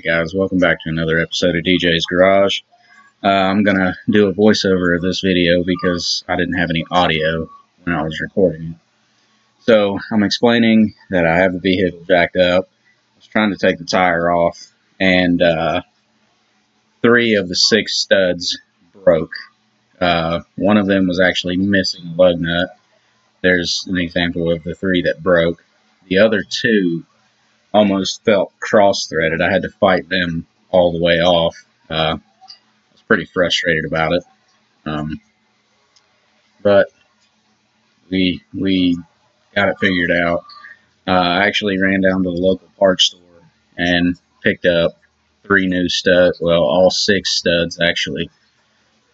Alright guys, welcome back to another episode of DJ's Garage. I'm going to do a voiceover of this video because I didn't have any audio when I was recording it. So, I'm explaining that I have the vehicle jacked up. I was trying to take the tire off, and 3 of the 6 studs broke. One of them was actually missing a lug nut. There's an example of the 3 that broke. The other 2 almost felt cross-threaded. I had to fight them all the way off. I was pretty frustrated about it. But we got it figured out. I actually ran down to the local parts store and picked up 3 new studs. Well, all 6 studs, actually.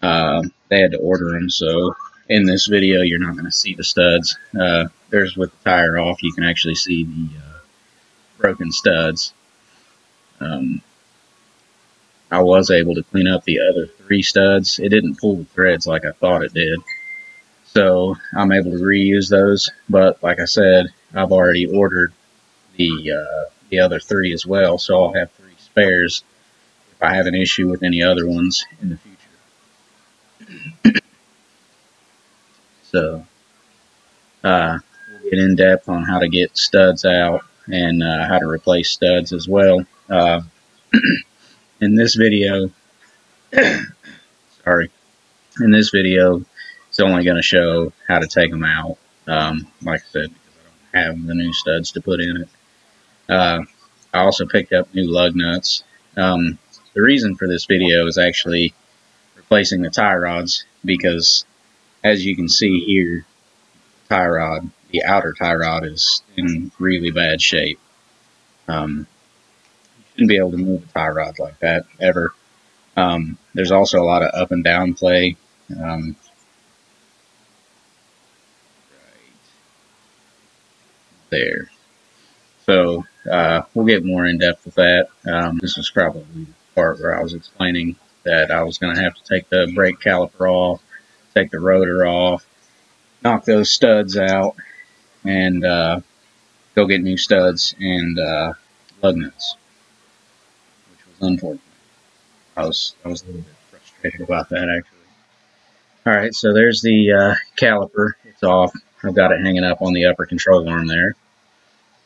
They had to order them, so in this video you're not going to see the studs. There's with the tire off, you can actually see the broken studs. I was able to clean up the other 3 studs. It didn't pull the threads like I thought it did, so I'm able to reuse those. But like I said, I've already ordered the other 3 as well, so I'll have 3 spares if I have an issue with any other ones in the future. So we'll get in depth on how to get studs out and how to replace studs as well. In this video, sorry, in this video, it's only going to show how to take them out. Like I said, because I don't have the new studs to put in it. I also picked up new lug nuts. The reason for this video is actually replacing the tie rods, because as you can see here, tie rod, the outer tie rod is in really bad shape. You shouldn't be able to move a tie rod like that ever. There's also a lot of up and down play. Right there. So we'll get more in depth with that. This is probably the part where I was explaining that I was going to have to take the brake caliper off, take the rotor off, knock those studs out, and go get new studs and lug nuts, which was unfortunate. I was a little bit frustrated about that, actually. Alright, so there's the caliper. It's off. I've got it hanging up on the upper control arm there.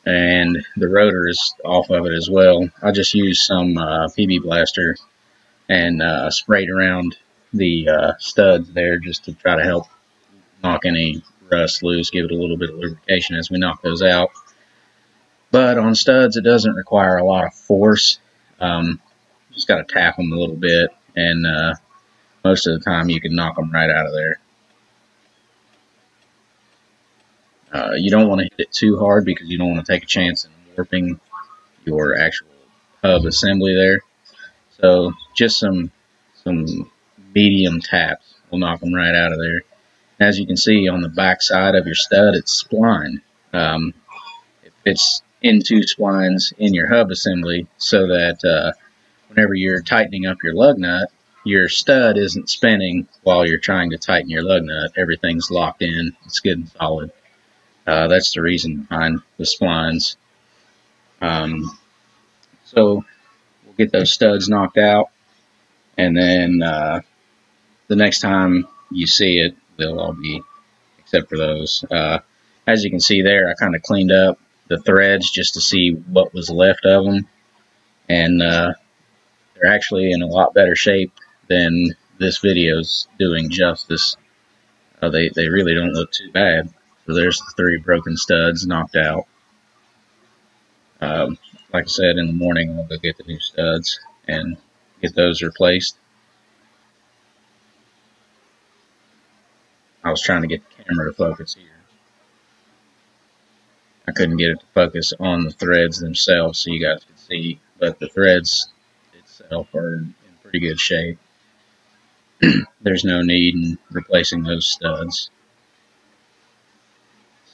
And the rotor is off of it as well. I just used some PB Blaster and sprayed around the studs there just to try to help knock any rust loose, give it a little bit of lubrication as we knock those out. But on studs, it doesn't require a lot of force. Just got to tap them a little bit, and most of the time you can knock them right out of there. You don't want to hit it too hard because you don't want to take a chance in warping your actual hub assembly there. So just some medium taps will knock them right out of there. As you can see on the back side of your stud, it's splined. It fits in 2 splines in your hub assembly so that whenever you're tightening up your lug nut, your stud isn't spinning while you're trying to tighten your lug nut. Everything's locked in. It's good and solid. That's the reason behind the splines. So we'll get those studs knocked out, and then the next time you see it, they'll all be, except for those. As you can see there, I kind of cleaned up the threads just to see what was left of them, and they're actually in a lot better shape than this video's doing justice. They really don't look too bad. So there's the 3 broken studs knocked out. Like I said, in the morning I'll go get the new studs and get those replaced. I was trying to get the camera to focus here. I couldn't get it to focus on the threads themselves so you guys could see, but the threads itself are in pretty good shape. There's no need in replacing those studs.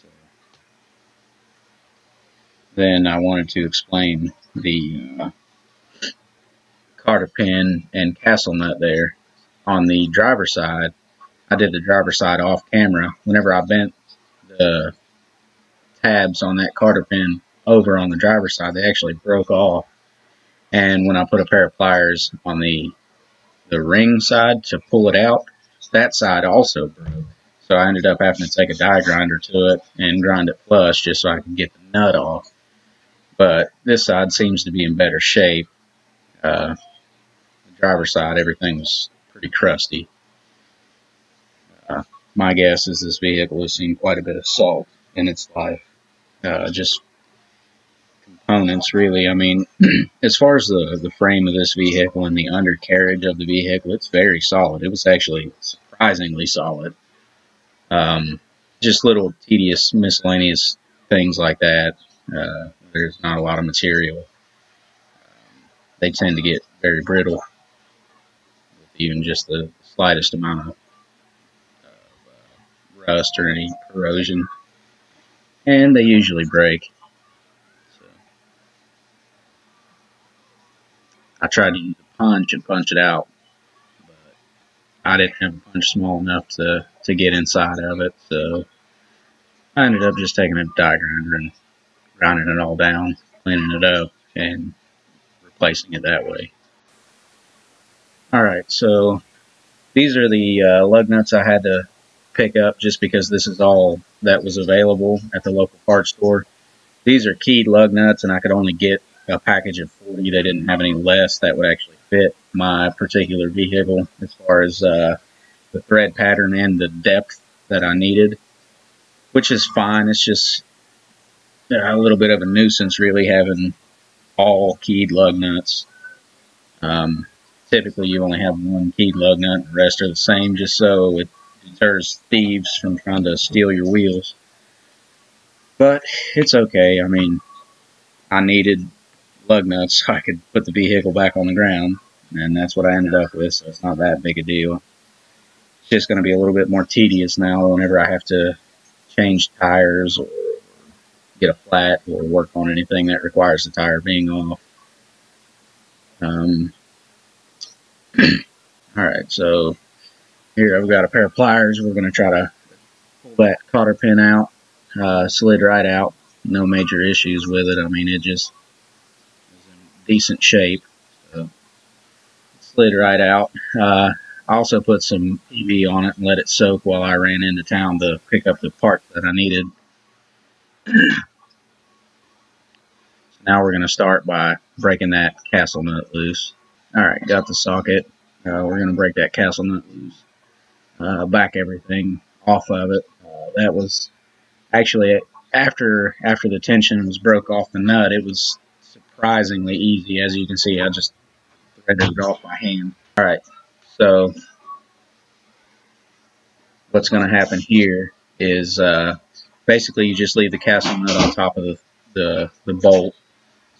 So, then I wanted to explain the Cotter Pin and castle nut there. On the driver's side, I did the driver's side off camera. Whenever I bent the tabs on that Cotter Pin over on the driver's side, they actually broke off. And when I put a pair of pliers on the ring side to pull it out, that side also broke. So I ended up having to take a die grinder to it and grind it flush just so I could get the nut off. But this side seems to be in better shape. The driver's side, everything was pretty crusty. My guess is this vehicle has seen quite a bit of salt in its life. Just components, really. I mean, as far as the frame of this vehicle and the undercarriage of the vehicle, it's very solid. It was actually surprisingly solid. Just little tedious miscellaneous things like that. There's not a lot of material. They tend to get very brittle with even just the slightest amount of rust or any corrosion, and they usually break. So I tried to use a punch and punch it out, but I didn't have a punch small enough to get inside of it, so I ended up just taking a die grinder and grinding it all down, cleaning it up, and replacing it that way. Alright, so these are the lug nuts I had to pick up just because this is all that was available at the local parts store. These are keyed lug nuts, and I could only get a package of 40. They didn't have any less that would actually fit my particular vehicle as far as the thread pattern and the depth that I needed, which is fine. It's just a little bit of a nuisance really having all keyed lug nuts. Typically you only have one keyed lug nut and the rest are the same, just so it deters thieves from trying to steal your wheels. But it's okay. I mean, I needed lug nuts so I could put the vehicle back on the ground, and that's what I ended up with, so it's not that big a deal. It's just going to be a little bit more tedious now whenever I have to change tires or get a flat or work on anything that requires the tire being off. Alright, so here I've got a pair of pliers. We're going to try to pull that cotter pin out. Slid right out. No major issues with it. I mean, it just was in decent shape. So it slid right out. I also put some PV on it and let it soak while I ran into town to pick up the part that I needed. So now we're going to start by breaking that castle nut loose. Alright, got the socket. We're going to break that castle nut loose. Back everything off of it. That was actually after the tension was broke off the nut, it was surprisingly easy. As you can see, I just threaded it off by hand. Alright, so what's going to happen here is basically you just leave the castle nut on top of the bolt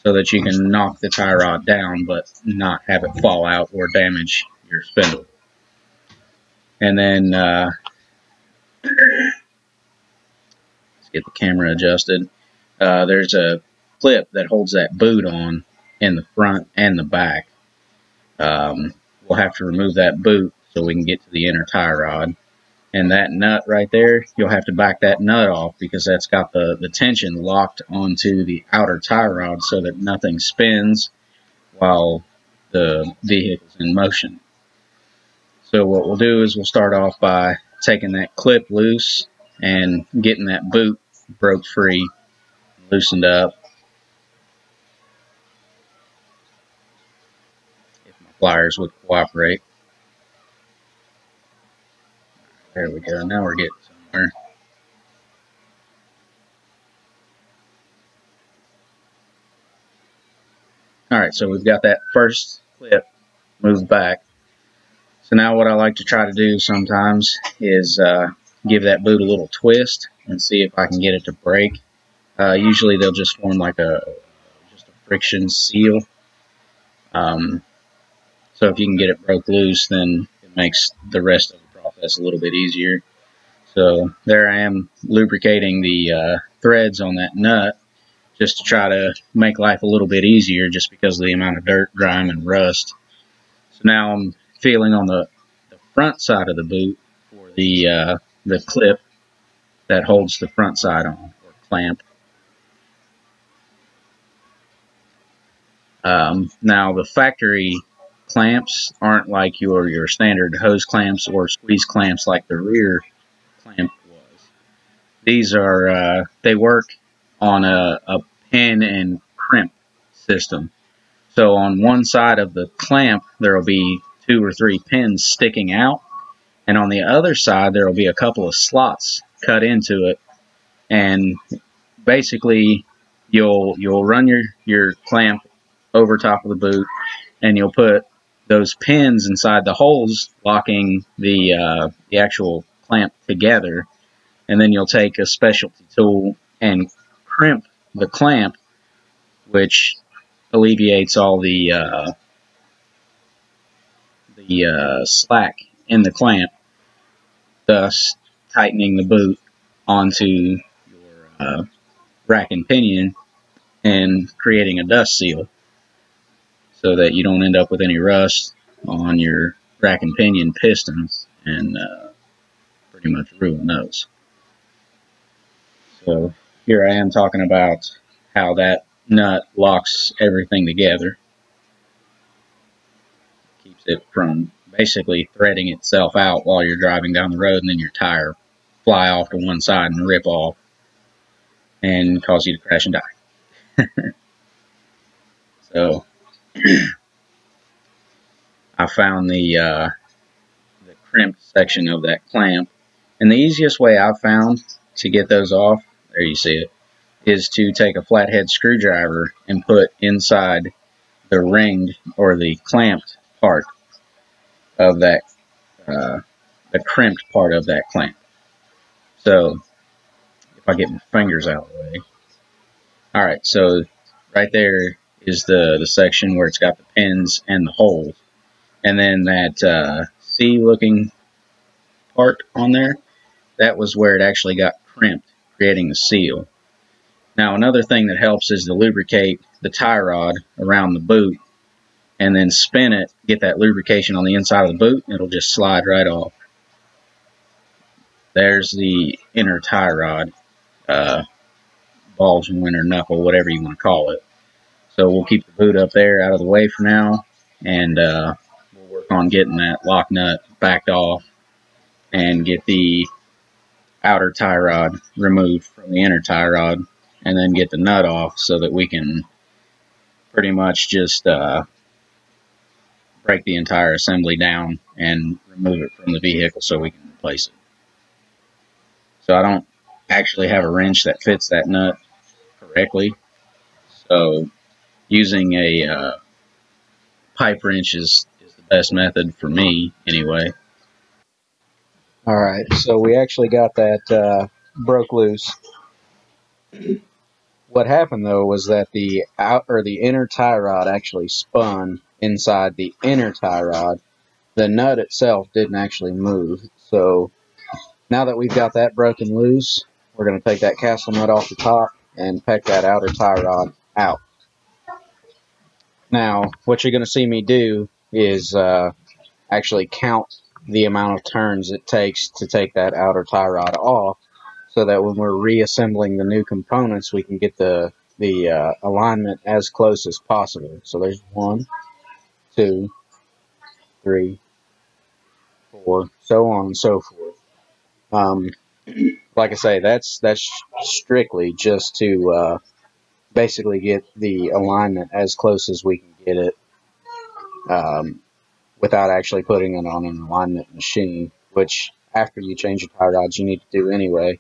so that you can knock the tie rod down but not have it fall out or damage your spindle. And then let's get the camera adjusted. There's a clip that holds that boot on in the front and the back. We'll have to remove that boot so we can get to the inner tie rod. And that nut right there, you'll have to back that nut off because that's got the tension locked onto the outer tie rod so that nothing spins while the vehicle's in motion. So what we'll do is we'll start off by taking that clip loose and getting that boot broke free, loosened up. If my pliers would cooperate. There we go. Now we're getting somewhere. Alright, so we've got that first clip moved back. So now what I like to try to do sometimes is give that boot a little twist and see if I can get it to break. Usually they'll just form like just a friction seal. So if you can get it broke loose, then it makes the rest of the process a little bit easier. So there I am lubricating the threads on that nut just to try to make life a little bit easier just because of the amount of dirt, grime, and rust. So now I'm feeling on the front side of the boot for the clip that holds the front side on, or clamp. Now the factory clamps aren't like your standard hose clamps or squeeze clamps like the rear clamp was. These are they work on a pin and crimp system. So on one side of the clamp there will be 2 or 3 pins sticking out, and on the other side there will be a couple of slots cut into it, and basically you'll run your clamp over top of the boot, and you'll put those pins inside the holes, locking the actual clamp together, and then you'll take a specialty tool and crimp the clamp, which alleviates all the slack in the clamp, thus tightening the boot onto your rack and pinion and creating a dust seal, so that you don't end up with any rust on your rack and pinion pistons and pretty much ruin those. So here I am talking about how that nut locks everything together, keeps it from basically threading itself out while you're driving down the road, and then your tire fly off to one side and rip off and cause you to crash and die. So I found the crimped section of that clamp, and the easiest way I've found to get those off, there you see it, is to take a flathead screwdriver and put inside the ringed or the clamped part of that, the crimped part of that clamp. So if I get my fingers out of the way. Alright, so right there is the section where it's got the pins and the holes. And then that C looking part on there, that was where it actually got crimped, creating the seal. Now another thing that helps is to lubricate the tie rod around the boot, and then spin it, get that lubrication on the inside of the boot, and it'll just slide right off. There's the inner tie rod, ball joint or knuckle, whatever you want to call it. So we'll keep the boot up there out of the way for now, and we'll work on getting that lock nut backed off and get the outer tie rod removed from the inner tie rod, and then get the nut off so that we can pretty much just break the entire assembly down and remove it from the vehicle so we can replace it. So I don't actually have a wrench that fits that nut correctly, so using a pipe wrench is the best method for me anyway. Alright, so we actually got that broke loose. What happened though was that the inner tie rod actually spun inside the inner tie rod. The nut itself didn't actually move. So now that we've got that broken loose, we're going to take that castle nut off the top and peck that outer tie rod out. Now, what you're going to see me do is actually count the amount of turns it takes to take that outer tie rod off, so that when we're reassembling the new components, we can get the alignment as close as possible. So there's 1, 2, 3, 4, so on and so forth. Like I say, that's strictly just to basically get the alignment as close as we can get it, without actually putting it on an alignment machine, which after you change your tie rods you need to do anyway.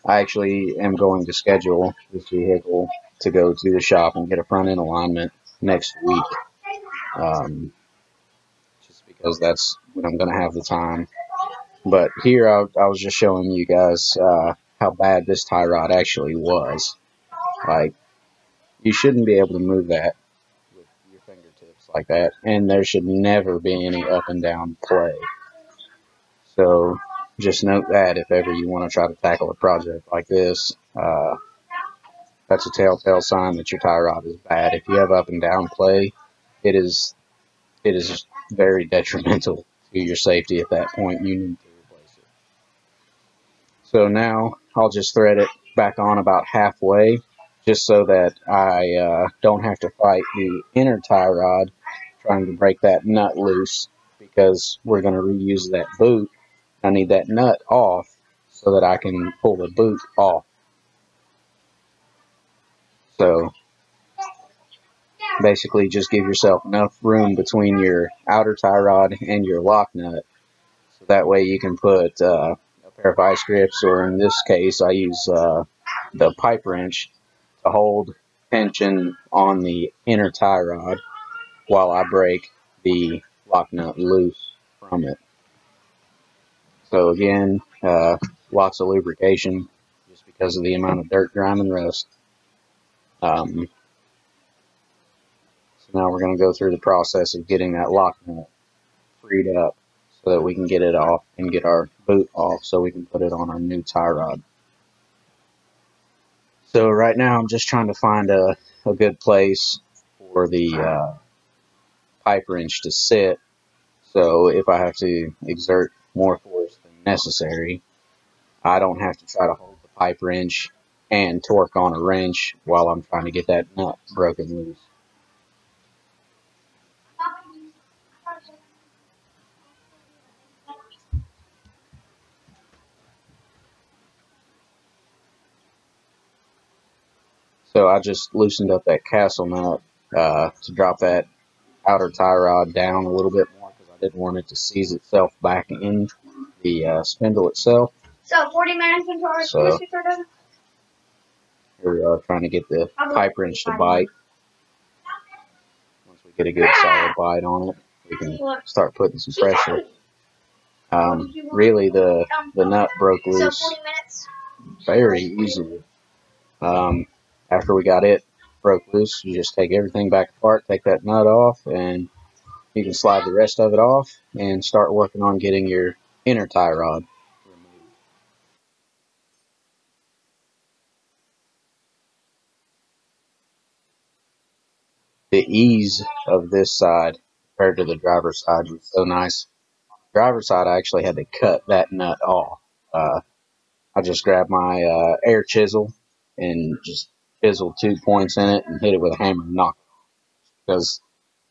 I actually am going to schedule this vehicle to go to the shop and get a front end alignment next week, just because that's when I'm going to have the time. But here I was just showing you guys how bad this tie rod actually was. Like, you shouldn't be able to move that with your fingertips like that, and there should never be any up and down play. So just note that if ever you want to try to tackle a project like this, that's a telltale sign that your tie rod is bad. If you have up and down play, it is very detrimental to your safety at that point. You need to replace it. So now I'll just thread it back on about halfway, just so that I don't have to fight the inner tie rod trying to break that nut loose, because we're going to reuse that boot. I need that nut off so that I can pull the boot off. So basically just give yourself enough room between your outer tie rod and your lock nut, so that way you can put a pair of vice grips, or in this case I use the pipe wrench to hold tension on the inner tie rod while I break the lock nut loose from it. So again, lots of lubrication just because of the amount of dirt, grime, and rust. So now we're going to go through the process of getting that lock nut freed up so that we can get it off and get our boot off so we can put it on our new tie rod. So right now I'm just trying to find a good place for the pipe wrench to sit, so if I have to exert more force than necessary, I don't have to try to hold the pipe wrench and torque on a wrench while I'm trying to get that nut broken loose. So I just loosened up that castle nut to drop that outer tie rod down a little bit more, because I didn't want it to seize itself back in the spindle itself. So 40 minutes until our semester done. Here we are trying to get the pipe wrench to bite. Once we get a good solid bite on it, we can start putting some pressure. Really, the nut broke loose very easily. After we got it broke loose, you just take everything back apart, take that nut off, and you can slide the rest of it off and start working on getting your inner tie rod removed. The ease of this side compared to the driver's side was so nice. Driver's side, I actually had to cut that nut off. I just grabbed my air chisel and just chiseled 2 points in it and hit it with a hammer and knocked it off, because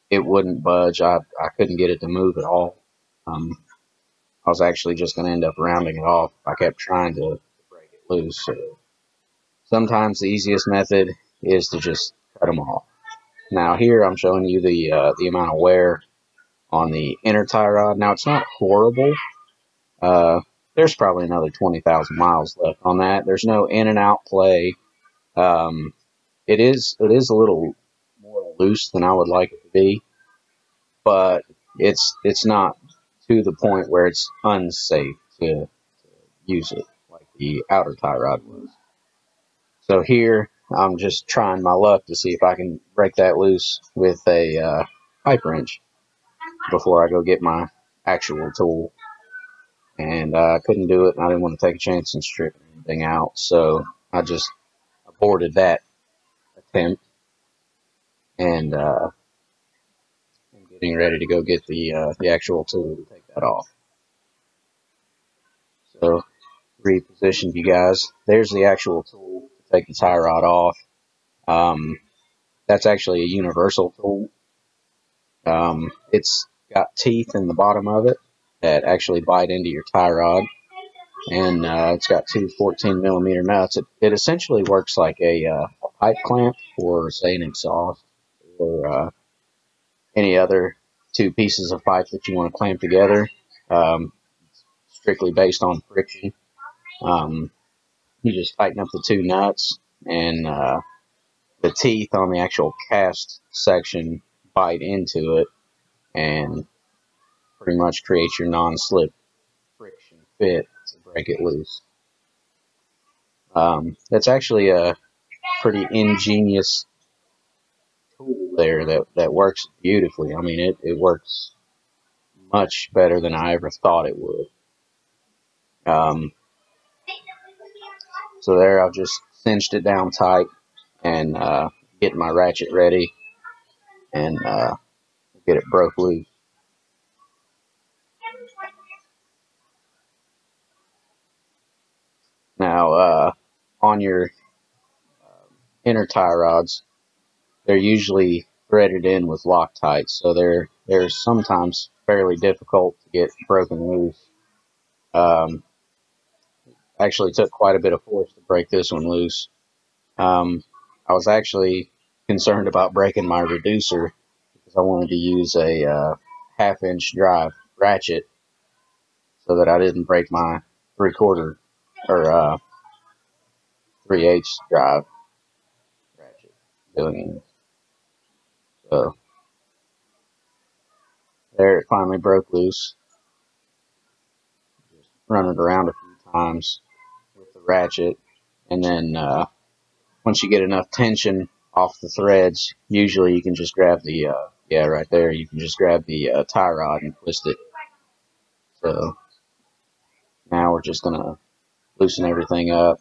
it wouldn't budge. I couldn't get it to move at all. I was actually just going to end up rounding it off. I kept trying to break it loose. So sometimes the easiest method is to just cut them off. Now here I'm showing you the amount of wear on the inner tie rod. Now it's not horrible. There's probably another 20,000 miles left on that. There's no in and out play. It is a little more loose than I would like it to be, but it's not to the point where it's unsafe to use it like the outer tie rod was. So here I'm just trying my luck to see if I can break that loose with a pipe wrench before I go get my actual tool. And I couldn't do it, and I didn't want to take a chance and strip anything out, so I just aborted that attempt, and I'm getting ready to go get the actual tool to take that off. So repositioned you guys. There's the actual tool to take the tie rod off. That's actually a universal tool. It's got teeth in the bottom of it that actually bite into your tie rod, and it's got two 14mm nuts. It essentially works like a pipe clamp for, say, an exhaust or any other two pieces of pipe that you want to clamp together. Strictly based on friction. You just tighten up the two nuts, and the teeth on the actual cast section bite into it and pretty much create your non-slip friction fit to break it loose. That's actually a pretty ingenious tool there that works beautifully. I mean, it works much better than I ever thought it would. So there, I've just cinched it down tight and getting my ratchet ready and get it broke loose. Now, on your inner tie rods, they're usually threaded in with Loctite, so they're sometimes fairly difficult to get broken loose. Actually took quite a bit of force to break this one loose. I was actually concerned about breaking my reducer because I wanted to use a half-inch drive ratchet so that I didn't break my 3/4 or 3/8 drive ratchet doing it. So there, it finally broke loose. Just run it around a few times with the ratchet, and then once you get enough tension off the threads, usually you can just grab the yeah, right there, you can just grab the tie rod and twist it. So now we're just gonna loosen everything up,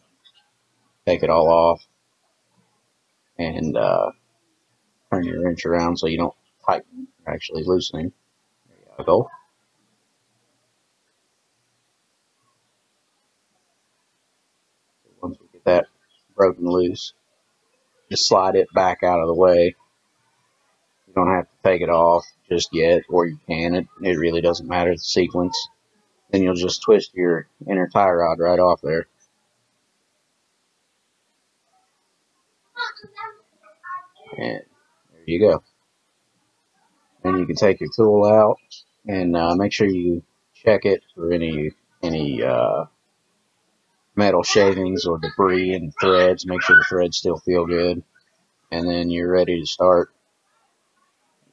take it all off, and turn your wrench around so you don't tighten, you're actually loosening. There you go. So once we get that broken loose, just slide it back out of the way. You don't have to take it off just yet, or you can. It really doesn't matter the sequence. Then you'll just twist your inner tie rod right off there. And there you go. Then you can take your tool out and make sure you check it for any metal shavings or debris and threads. Make sure the threads still feel good. And then you're ready to start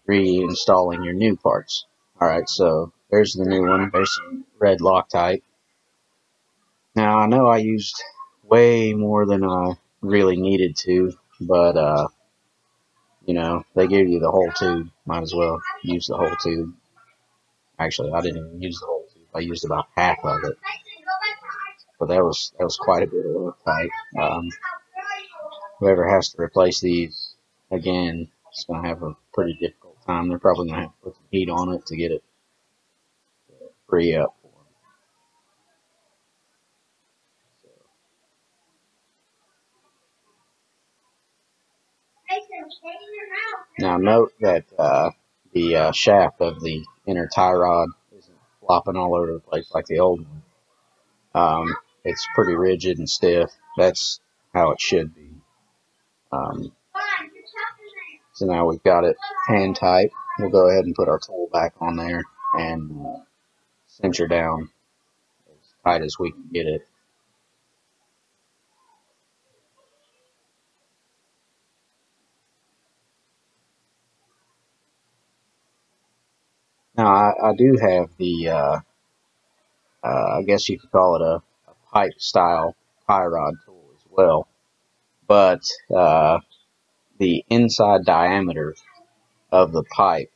reinstalling your new parts. Alright, so there's the new one. There's some red Loctite. Now, I know I used way more than I really needed to, but, you know, they gave you the whole tube. Might as well use the whole tube. Actually, I didn't even use the whole tube. I used about half of it. But that was quite a bit of Loctite. Whoever has to replace these again is going to have a pretty difficult time. They're probably going to have to put some heat on it to get it to free up for them. Now note that the shaft of the inner tie rod isn't flopping all over the place like the old one. It's pretty rigid and stiff. That's how it should be. So now we've got it hand tight. We'll go ahead and put our tool back on there and cinch her down as tight as we can get it. Now I do have the I guess you could call it a pipe style tie rod tool as well, but the inside diameter of the pipe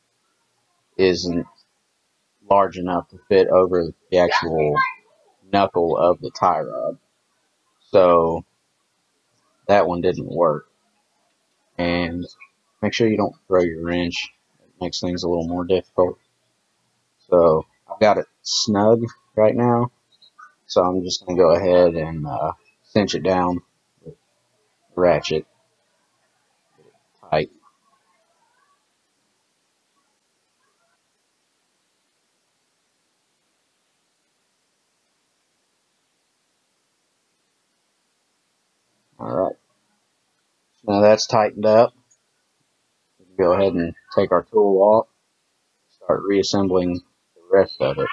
isn't large enough to fit over the actual knuckle of the tie rod, so that one didn't work. And make sure you don't throw your wrench. It makes things a little more difficult. So I've got it snug right now, so I'm just going to go ahead and cinch it down with the ratchet. Get it tight. Alright, so now that's tightened up. We can go ahead and take our tool off, start reassembling the rest of it.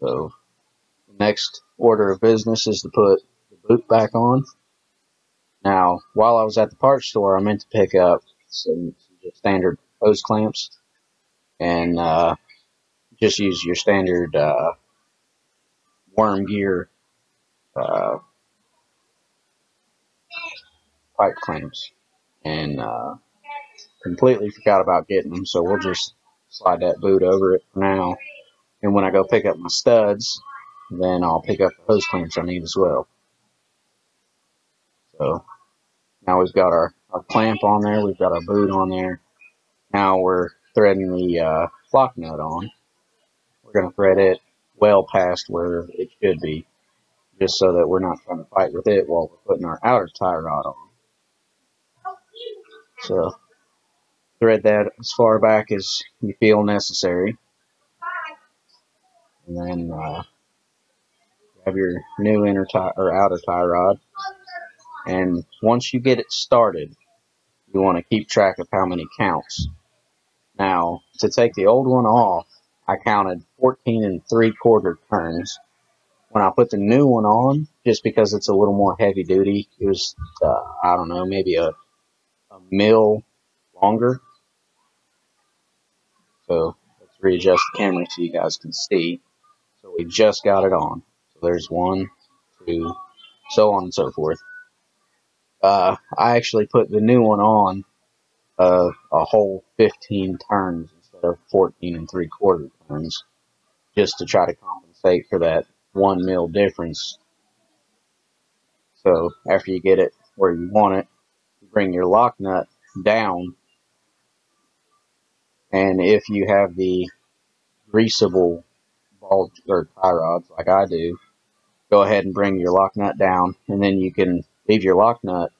So the next order of business is to put the boot back on. Now, while I was at the parts store, I meant to pick up some just standard hose clamps and just use your standard worm gear pipe clamps, and completely forgot about getting them, so we'll just slide that boot over it for now, and when I go pick up my studs, then I'll pick up the hose clamps I need as well. So now we've got our our clamp on there. We've got our boot on there. Now we're threading the lock nut on. We're going to thread it well past where it should be, just so that we're not trying to fight with it while we're putting our outer tie rod on. So thread that as far back as you feel necessary. And then have your new inner tie or outer tie rod. And once you get it started, you want to keep track of how many counts. Now, to take the old one off, I counted 14 3/4 turns. When I put the new one on, just because it's a little more heavy duty, it was, I don't know, maybe a mil longer. So let's readjust the camera so you guys can see. So we just got it on. So there's 1, 2, so on and so forth. I actually put the new one on a whole 15 turns instead of 14 3/4 turns, just to try to compensate for that 1 mil difference. So after you get it where you want it, you bring your lock nut down, and if you have the greasable ball or tie rods like I do, go ahead and bring your lock nut down, and then you can leave your lock nut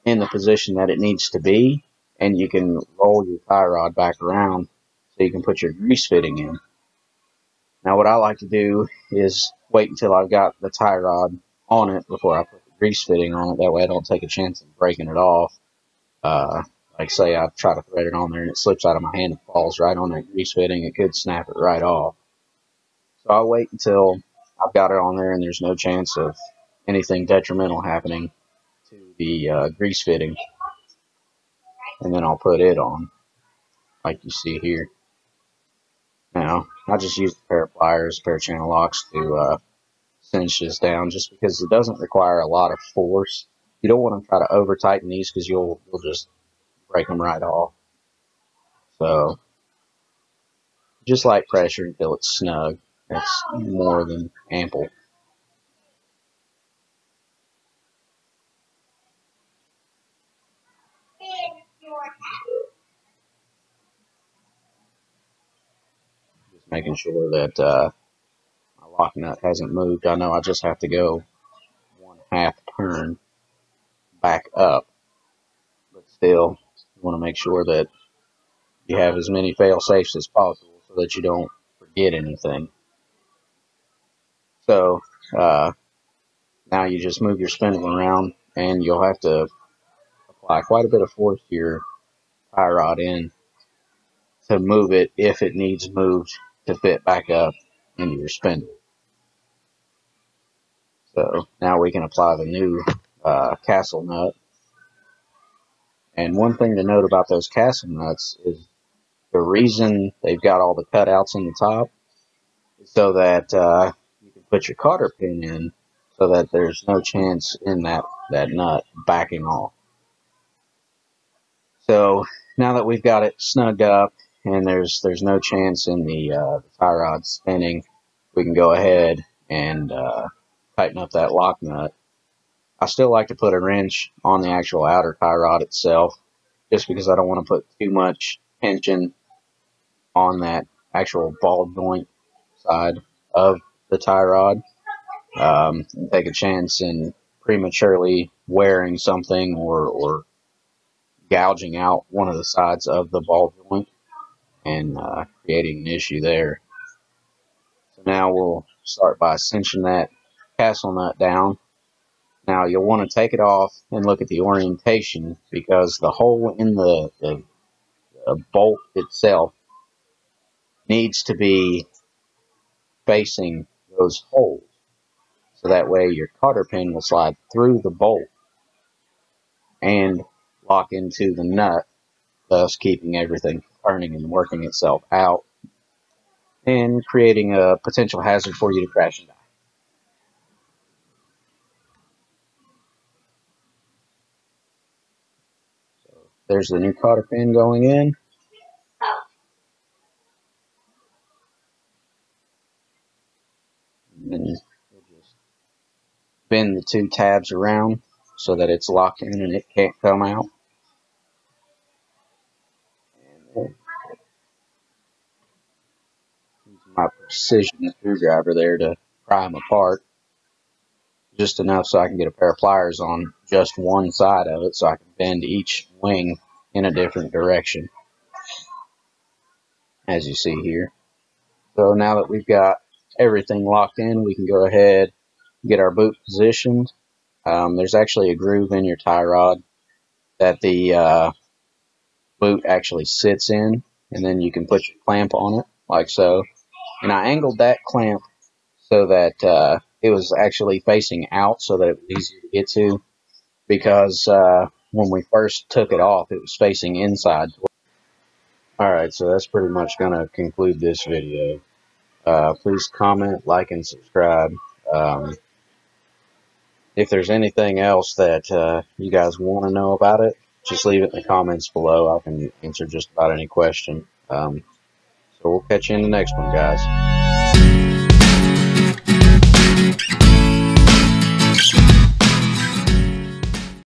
in the position that it needs to be, and you can roll your tie rod back around so you can put your grease fitting in. Now what I like to do is wait until I've got the tie rod on it before I put the grease fitting on it. That way I don't take a chance of breaking it off. Like say I try to thread it on there and it slips out of my hand and falls right on that grease fitting, it could snap it right off. So I'll wait until I've got it on there and there's no chance of anything detrimental happening to the grease fitting, and then I'll put it on like you see here. Now I just use a pair of pliers, a pair of channel locks to cinch this down, just because it doesn't require a lot of force. You don't want to try to over tighten these because you'll just break them right off. So just light pressure until it's snug. That's more than ample. Just making sure that my lock nut hasn't moved. I know I just have to go 1/2 turn back up, but still you want to make sure that you have as many fail safes as possible so that you don't forget anything. So now you just move your spindle around, and you'll have to apply quite a bit of force to your tie rod in to move it if it needs moved to fit back up into your spindle. So now we can apply the new castle nut. And one thing to note about those castle nuts is the reason they've got all the cutouts in the top is so that you can put your cotter pin in, so that there's no chance in that nut backing off. So now that we've got it snugged up and there's no chance in the tie rod spinning, we can go ahead and tighten up that lock nut. I still like to put a wrench on the actual outer tie rod itself, just because I don't want to put too much tension on that actual ball joint side of the tie rod. Take a chance in prematurely wearing something or gouging out one of the sides of the ball joint and creating an issue there. So now we'll start by cinching that castle nut down. Now you'll want to take it off and look at the orientation, because the hole in the bolt itself needs to be facing those holes. So that way your cotter pin will slide through the bolt and lock into the nut, thus keeping everything turning and working itself out and creating a potential hazard for you to crash and die. So there's the new cotter pin going in. And then we'll just bend the two tabs around so that it's locked in and it can't come out. my precision screwdriver there to pry them apart. Just enough so I can get a pair of pliers on just one side of it so I can bend each wing in a different direction, as you see here. So now that we've got everything locked in, we can go ahead and get our boot positioned. There's actually a groove in your tie rod that the boot actually sits in, and then you can put your clamp on it like so. And I angled that clamp so that it was actually facing out so that it was easier to get to, because when we first took it off, it was facing inside. Alright, so that's pretty much going to conclude this video. Please comment, like, and subscribe. If there's anything else that you guys want to know about it, just leave it in the comments below. I can answer just about any question. So we'll catch you in the next one, guys.